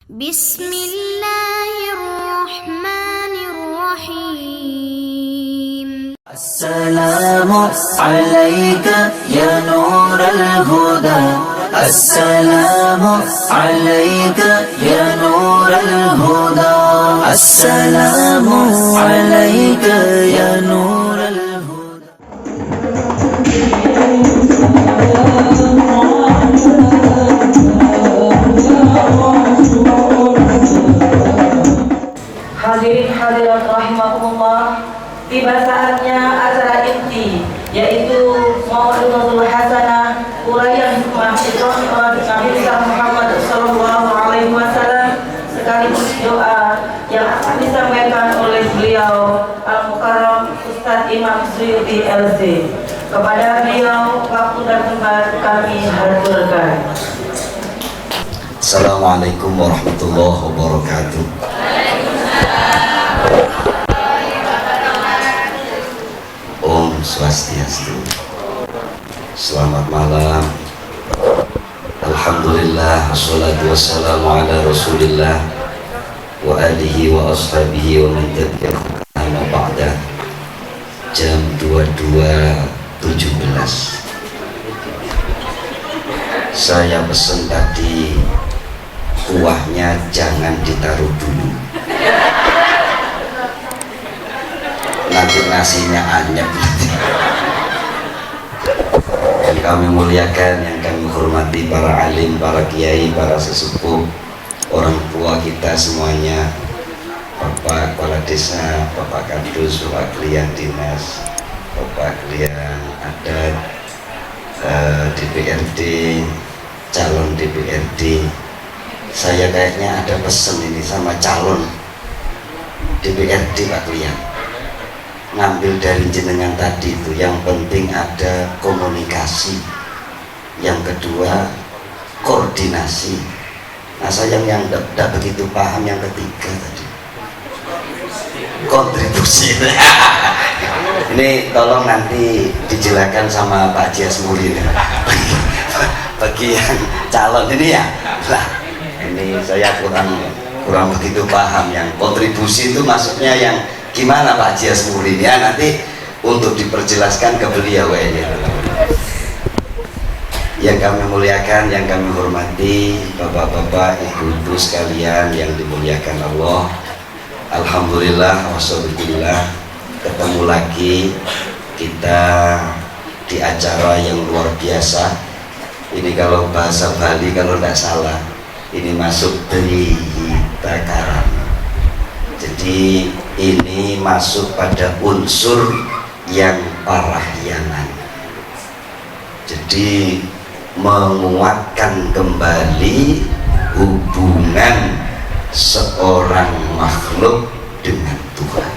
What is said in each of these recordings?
Bismillahirrahmanirrahim. Assalamu alayka ya nur al-huda. Assalamu alayka ya nur al-huda. Assalamu alayka ya nur al-huda. Hadirin hadirat rahimakumullah, tiba saatnya acara inti, yaitu Mau'izatul Hasanah uraian hikmah Nabi Muhammad sallallahu alaihi wasallam sekaligus doa yang akan disampaikan oleh beliau Al-Mukarram Ustaz Imam Suyuti LZ. Kepada beliau waktu dan tempat kami haturkan. Assalamualaikum warahmatullahi wabarakatuh. Om Swastiastu. Selamat malam. Alhamdulillah, wassalatu wassalamu ala rasulillah wa alihi wa ashabihi wa man tabi'ahum ba'da. Jam 22.17. Saya pesen tadi kuahnya jangan ditaruh dulu, nanti nasinya anyep. Yang kami muliakan, yang kami hormati para alim, para kiai, para sesepuh, orang tua kita semuanya, Bapak Kepala Desa, Bapak Kadus, Bapak Klien Dinas, Bapak Klien Adat, DPRD, calon DPRD. Saya kayaknya ada pesen ini sama calon DPRD Pak Klien, ngambil dari jenengan tadi itu. Yang penting ada komunikasi, yang kedua koordinasi. Nah, saya yang tidak begitu paham yang ketiga tadi, kontribusi. Ini tolong nanti dijelaskan sama Pak Jasmuli bagi yang calon ini ya. Nah, ini saya kurang begitu paham. Yang kontribusi itu maksudnya yang gimana Pak Jasmuli ya, nanti untuk diperjelaskan ke beliau ya. Yang kami muliakan, yang kami hormati, bapak-bapak, ibu-ibu sekalian yang dimuliakan Allah. Alhamdulillah wassalillah, ketemu lagi kita di acara yang luar biasa. Ini kalau bahasa Bali kalau tidak salah, ini masuk Trihita Karana. Jadi ini masuk pada unsur yang parahyangan. Jadi menguatkan kembali hubungan seorang makhluk dengan Tuhan.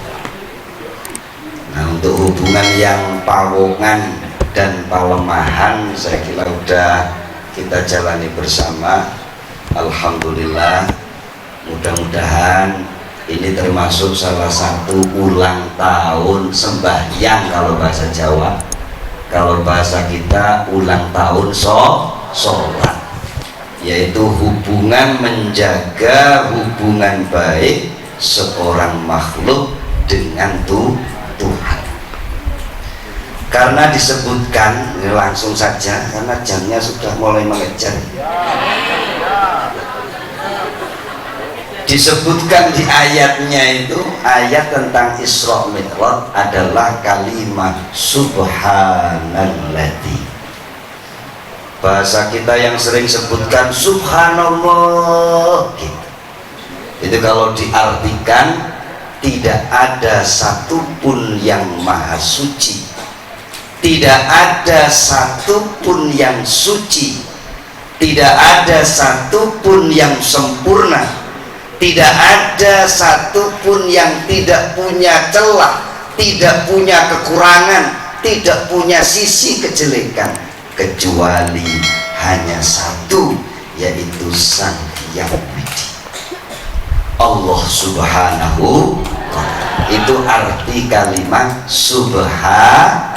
Nah, untuk hubungan yang pawongan dan palemahan saya kira udah kita jalani bersama. Alhamdulillah, mudah-mudahan ini termasuk salah satu ulang tahun sembahyang kalau bahasa Jawa. Kalau bahasa kita ulang tahun sholat, yaitu hubungan, menjaga hubungan baik seorang makhluk dengan Tuhan. Karena disebutkan, ini langsung saja karena jamnya sudah mulai mengejar. Disebutkan di ayatnya itu, ayat tentang Isra Mi'raj adalah kalimat subhanalladzi. Bahasa kita yang sering sebutkan subhanallah gitu. Itu kalau diartikan, tidak ada satupun yang maha suci, tidak ada satupun yang suci, tidak ada satupun yang sempurna, tidak ada satupun yang tidak punya celah, tidak punya kekurangan, tidak punya sisi kejelekan, kecuali hanya satu, yaitu Sang Yang Widi, Allah Subhanahu wa ta'ala. Itu arti kalimat subhanallah.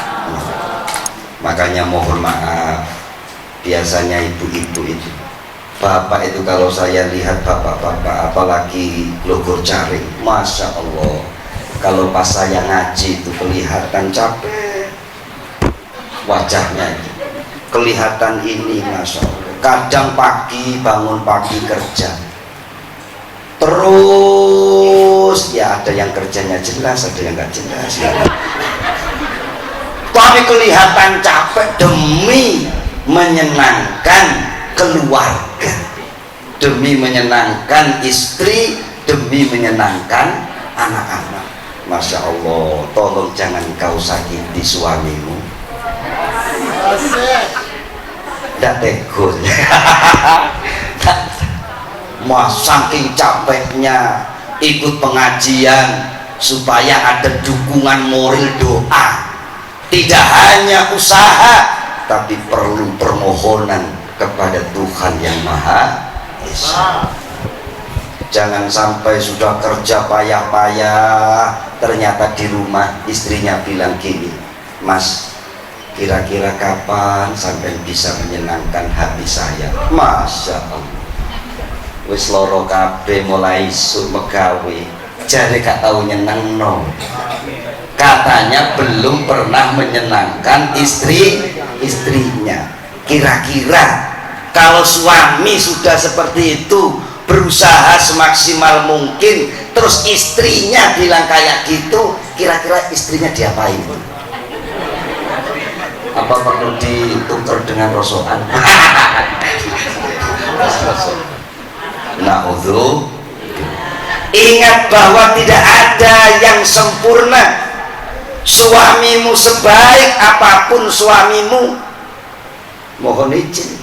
Makanya mohon maaf, biasanya ibu-ibu itu, bapak itu kalau saya lihat bapak-bapak apalagi Logor Caring, Masya Allah, kalau pas saya ngaji itu kelihatan capek wajahnya, kelihatan ini, Masya Allah. Kadang pagi, bangun pagi kerja terus, ya ada yang kerjanya jelas, ada yang nggak jelas ya. Tapi kelihatan capek demi menyenangkan keluarga, demi menyenangkan istri, demi menyenangkan anak-anak. Masya Allah, tolong jangan kau sakiti suamimu. Tidak tegur. Saking capeknya ikut pengajian supaya ada dukungan moral doa. Tidak hanya usaha, tapi perlu permohonan kepada Tuhan yang Maha Esa. Jangan sampai sudah kerja payah-payah, ternyata di rumah istrinya bilang gini, Mas, kira-kira kapan sampai bisa menyenangkan hati saya? Masya Allah, wis loro kabeh mulai isuk megawe, jare gak tau nyeneng no. Katanya belum pernah menyenangkan istrinya. Kira-kira kalau suami sudah seperti itu, berusaha semaksimal mungkin, terus istrinya bilang kayak gitu, kira-kira istrinya diapain? Apa perlu ditukar dengan rosokan? Na'udzu. Ingat bahwa tidak ada yang sempurna. Suamimu sebaik apapun suamimu, mohon izin,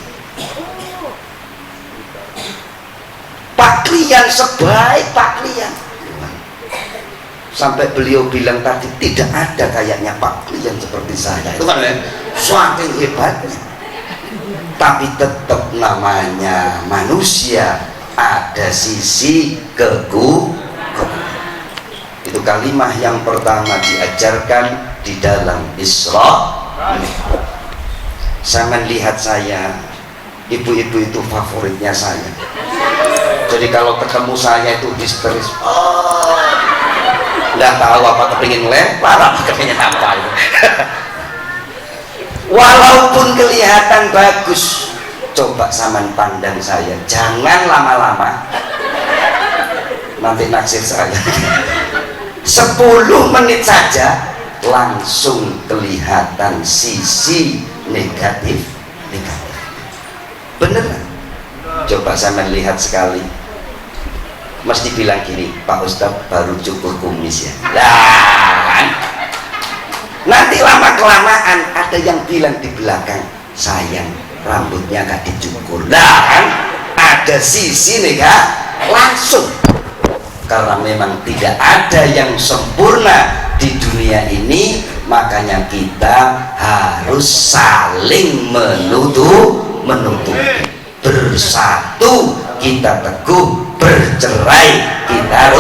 Pak Klian sebaik Pak Klian, sampai beliau bilang tadi tidak ada kayaknya Pak Klian seperti saya. Itu kan saking hebatnya. Tapi tetap namanya manusia, ada sisi kekurangan. Itu kalimat yang pertama diajarkan di dalam Isra. Saya melihat saya, ibu-ibu itu favoritnya saya. Jadi kalau ketemu saya itu histeris, nggak tahu apa kepingin lempar, apa kepingin apa itu. Walaupun kelihatan bagus, coba saman pandang saya, jangan lama-lama, nanti naksir saya. 10 menit saja langsung kelihatan sisi negatif. Beneran. Coba saya melihat sekali, mesti bilang gini, Pak Ustadz baru cukur kumis ya. Lah, nanti lama kelamaan ada yang bilang di belakang, sayang rambutnya gak dicukur. Lah, ada sisi negatif langsung. Karena memang tidak ada yang sempurna di dunia ini, makanya kita harus saling menutupi. Bersatu kita teguh, bercerai kita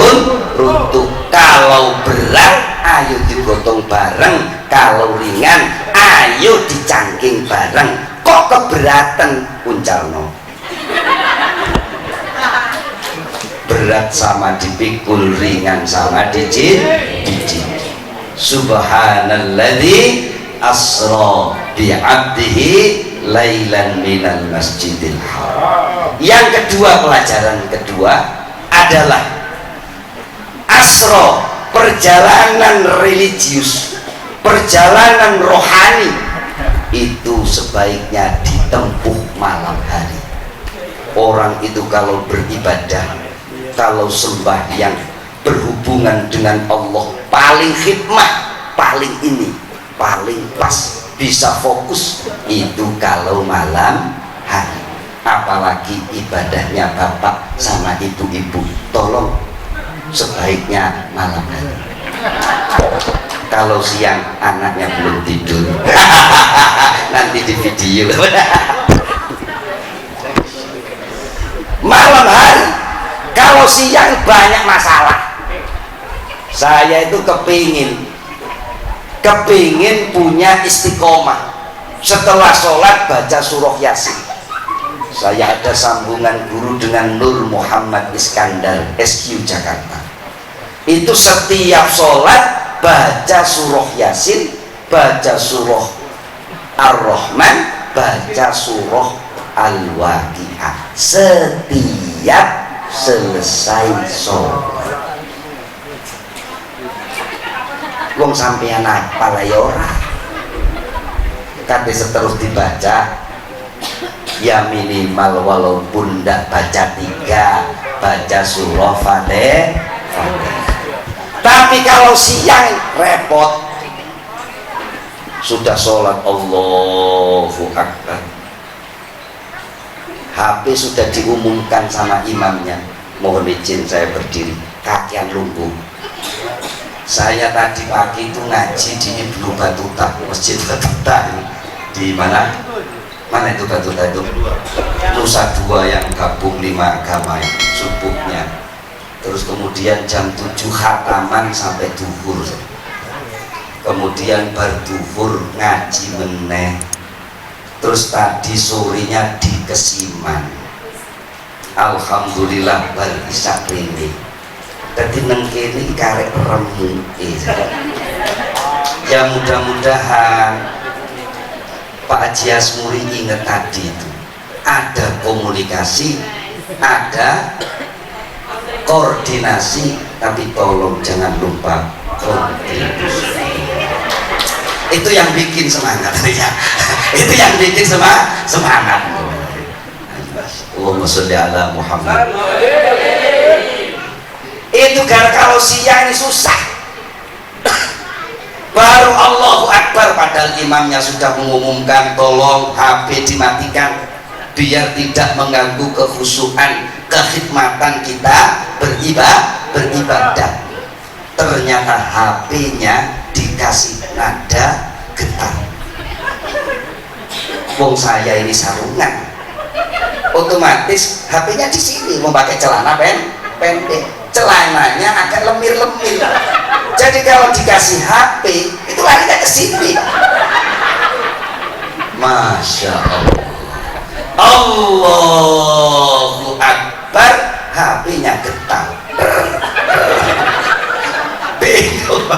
runtuh. Kalau berat, ayo digotong bareng. Kalau ringan, ayo dicangking bareng. Kok keberatan Uncalno? Berat sama dipikul, ringan sama dijit. Subhanalladzi asra bi'abdihi lailan minal masjidil haram. Yang kedua, pelajaran kedua adalah asra, perjalanan religius, perjalanan rohani itu sebaiknya ditempuh malam hari. Orang itu kalau beribadah, kalau sembahyang, berhubungan dengan Allah, paling khidmah, paling ini, paling pas, bisa fokus itu kalau malam hari. Apalagi ibadahnya bapak sama ibu-ibu, tolong sebaiknya malam hari. Kalau siang anaknya belum tidur, nanti di video. Malam hari. Kalau siang banyak masalah. Saya itu kepingin punya istiqomah. Setelah sholat baca surah Yasin. Saya ada sambungan guru dengan Nur Muhammad Iskandar SQ Jakarta. Itu setiap sholat baca surah Yasin, baca surah Ar-Rahman, baca surah Al-Waqi'ah setiap selesai sholat. Wong sampeyan apa lah ya ora? Kate seterus dibaca ya minimal walaupun ndak baca 3 baca surah Fatihah. Tapi kalau siang repot, sudah sholat Allahu Akbar, HP sudah diumumkan sama imamnya, mohon izin saya berdiri, kakian lumpuh. Saya tadi pagi itu ngaji di Ibnu Batuta, Masjid Batuta di mana? Mana itu Batuta itu? Nusa Dua yang gabung 5 agama subuhnya. Terus kemudian jam 7 khataman sampai duhur. Kemudian berduhur ngaji meneh. Terus tadi sorenya di Kesiman. Alhamdulillah bar isak rene. Dadi nang kene karek remu. Ya mudah-mudahan Pak Haji Asmuri ingat tadi itu ada komunikasi, ada koordinasi, tapi tolong jangan lupa kontribusi. Itu yang bikin semangat ya. Itu yang bikin semangat. Allahumma sholli ala Muhammad. Itu kalau siang ini susah. Baru Allahu Akbar padahal imamnya sudah mengumumkan tolong HP dimatikan biar tidak mengganggu kekhusyuan kekhidmatan kita beribadah. Ternyata HP-nya dikasih nada getar. Wong saya ini sarungan, otomatis HP-nya di sini, memakai celana pendek, celananya agak lemir-lemir. Jadi kalau dikasih HP itu larinya ke sini. Masya Allah, Allahu Akbar, HP-nya getar. Bingung.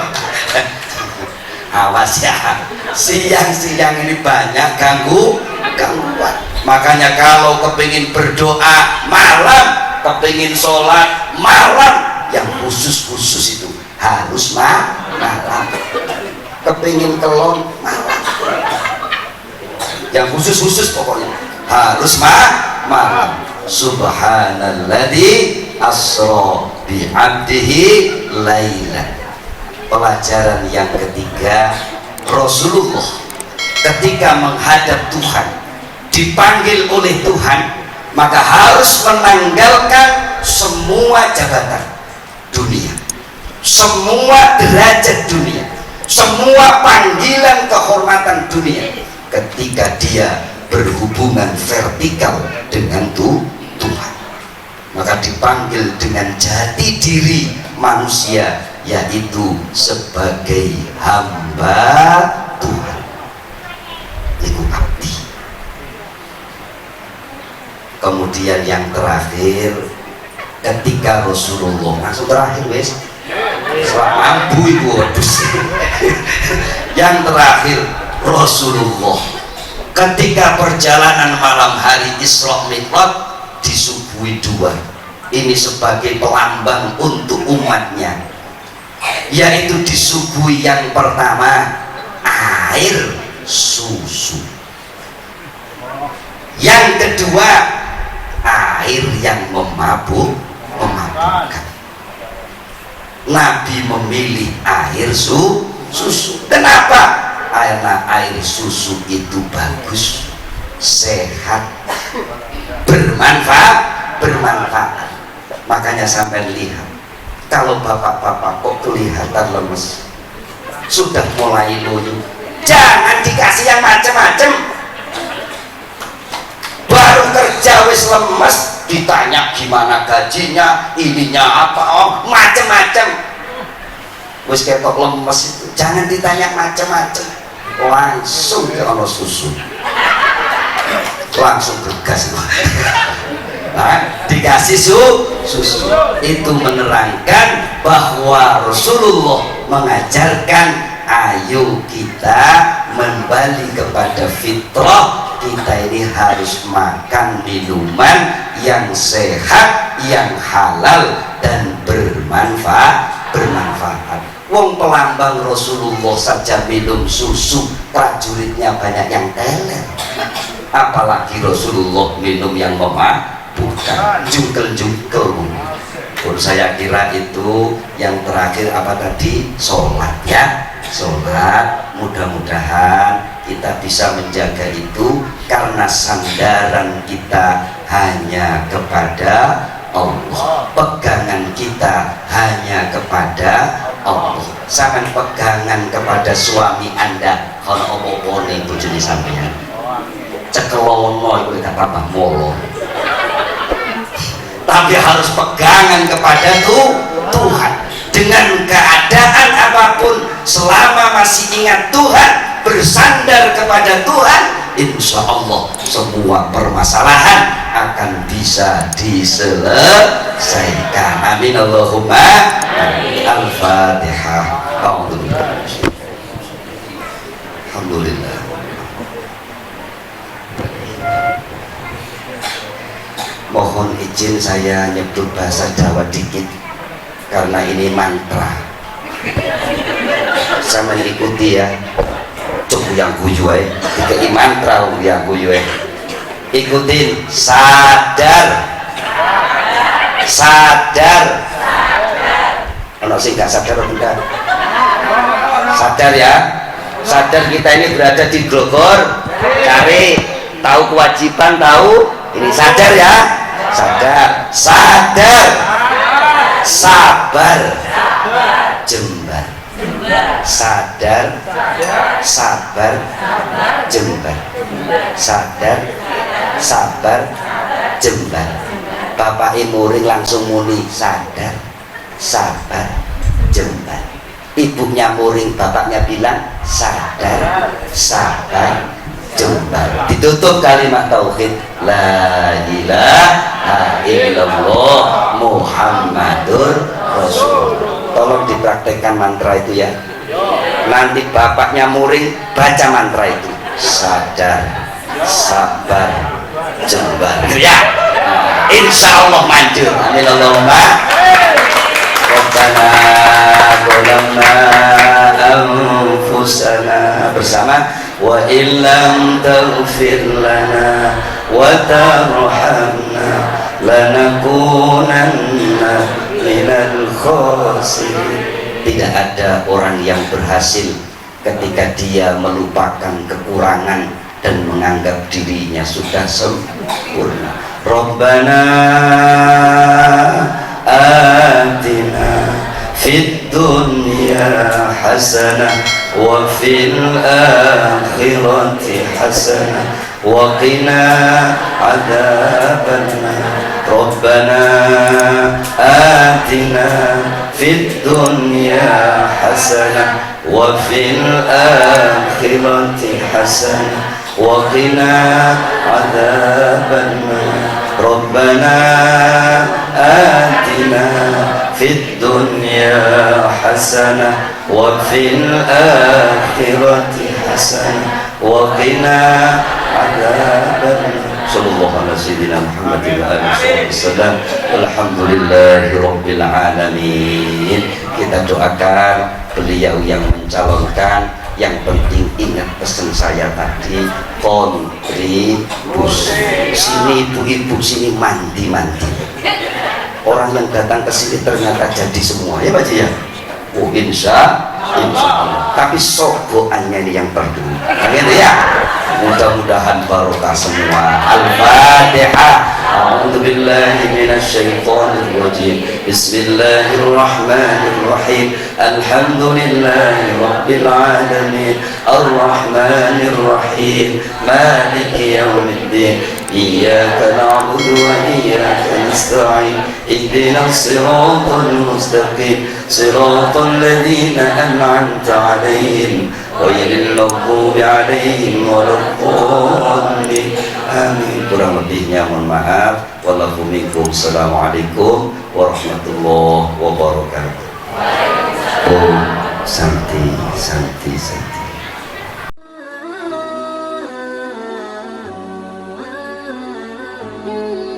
Awas ya, siang-siang ini banyak gangguan. Makanya kalau kepingin berdoa malam, kepingin sholat malam, yang khusus itu harus malam. Kepingin kelon malam, yang khusus pokoknya harus malam. Subhanalladzi asra bi 'abdihi lailan. Pelajaran yang ketiga, Rasulullah ketika menghadap Tuhan, dipanggil oleh Tuhan, maka harus menanggalkan semua jabatan dunia, semua derajat dunia, semua panggilan kehormatan dunia ketika dia berhubungan vertikal dengan Tuhan. Maka dipanggil dengan jati diri manusia, yaitu sebagai hamba Tuhan. Iku abdi. Kemudian yang terakhir, ketika Rasulullah, langsung terakhir wes, mampu ibu wedus. Yang terakhir, Rasulullah ketika perjalanan malam hari Isra Mi'raj disuguhi 2. Ini sebagai pelambang untuk umatnya, yaitu disuguhi yang pertama air susu, yang kedua air yang memabukkan. Nabi memilih air susu. Kenapa? Karena air susu itu bagus, sehat, bermanfaat. Makanya sampai lihat, kalau bapak-bapak kok kelihatan lemes, sudah mulai loyo, jangan dikasih yang macam-macam. Baru kerja wis lemes, ditanya gimana gajinya, ininya apa, macam-macam. Wis ketok lemes itu, jangan ditanya macam-macam, langsung ke ono susu. langsung bergas. Nah, dikasih susu itu menerangkan bahwa Rasulullah mengajarkan ayo kita kembali kepada fitrah. Kita ini harus makan minuman yang sehat, yang halal dan bermanfaat. Wong pelambang Rasulullah saja minum susu, prajuritnya banyak yang teler, apalagi Rasulullah minum yang memabukkan, jungkel-jungkel. Pun saya kira itu yang terakhir apa tadi? Sholat ya, sholat. Mudah-mudahan kita bisa menjaga itu karena sandaran kita hanya kepada Allah, pegangan kita hanya kepada Allah. Jangan pegangan kepada suami Anda kalau apa-apa ning bojone sampeyan. Cekelono iku tak tambah molo. Tapi harus pegangan kepada Tuhan dengan keadaan apapun, selama masih ingat Tuhan, bersandar kepada Tuhan, insya Allah semua permasalahan akan bisa diselesaikan. Amin Allahumma amin. Al-Fatihah. Alhamdulillah. Mohon izin saya nyebut bahasa Jawa dikit karena ini mantra. Saya mengikuti ya. Coba yang guyu ae, dikei mantra yang guyu ae. Ikutin, sadar. Kalau sih nggak sadar atau enggak? Sadar ya. Sadar kita ini berada di Grogor, cari tahu kewajiban, tahu ini sadar ya. Sadar, sabar, jembar. Sadar, sabar, jembar. Sadar, sabar, jembar. Bapak muring langsung muni sadar, sabar, jembar. Ibunya muring, bapaknya bilang sadar, sabar, jembar. Ditutup kalimat tauhid, la ilaha illallah Muhammadur Rasulullah. Tolong dipraktekkan mantra itu ya. Nanti bapaknya muring, baca mantra itu, sadar, sabar, jembar ya. Insya Allah manjur. Amin Allahumma. Rabbana zalamna anfusana bersama wa illam taghfir lana wa tarhamna lanakunanna minal khasirin. Tidak ada orang yang berhasil ketika dia melupakan kekurangan dan menganggap dirinya sudah sempurna. Rabbana atina fid dunya hasanah wa fil akhirati hasanah wa qina adzabannar. Rabbana atina fid dunya hasanah wa fil akhirati hasanah wa qina adzabannar. Rabbana atina fid dunya hasanah wa fil akhirati hasanah wa qina adzabannar. Sallallahu alaihi sayyidina Muhammad wa alihi wasallam. Alhamdulillahirabbil alamin. Kita doakan beliau yang mencalonkan. Yang penting ingat pesan saya tadi, kontribusi. Sini ibu-ibu, sini mandi-mandi. Orang yang datang ke sini ternyata jadi semua ya Pak Ji ya. Oh insya Allah. Tapi sogoannya ini yang perlu. Begitu ya. Mudah-mudahan barokah semua. Al-Fatihah. A'udzu billahi minasy syaithanir rajim. Bismillahirrahmanirrahim. Alhamdulillahi rabbil alamin. Ar-Rahmanir Rahim. Maliki yaumiddin. Iyyaka na'budu wa iyyaka nasta'in. Ihdinas siratal mustaqim. Siratal ladzina an'amta 'alaihim ghairil maghdubi 'alaihim waladdallin. Amin. Kurang lebihnya mohon maaf. Wallahu minkum. Assalamualaikum warahmatullahi wabarakatuh. Om Santi Santi Santi. Thank you.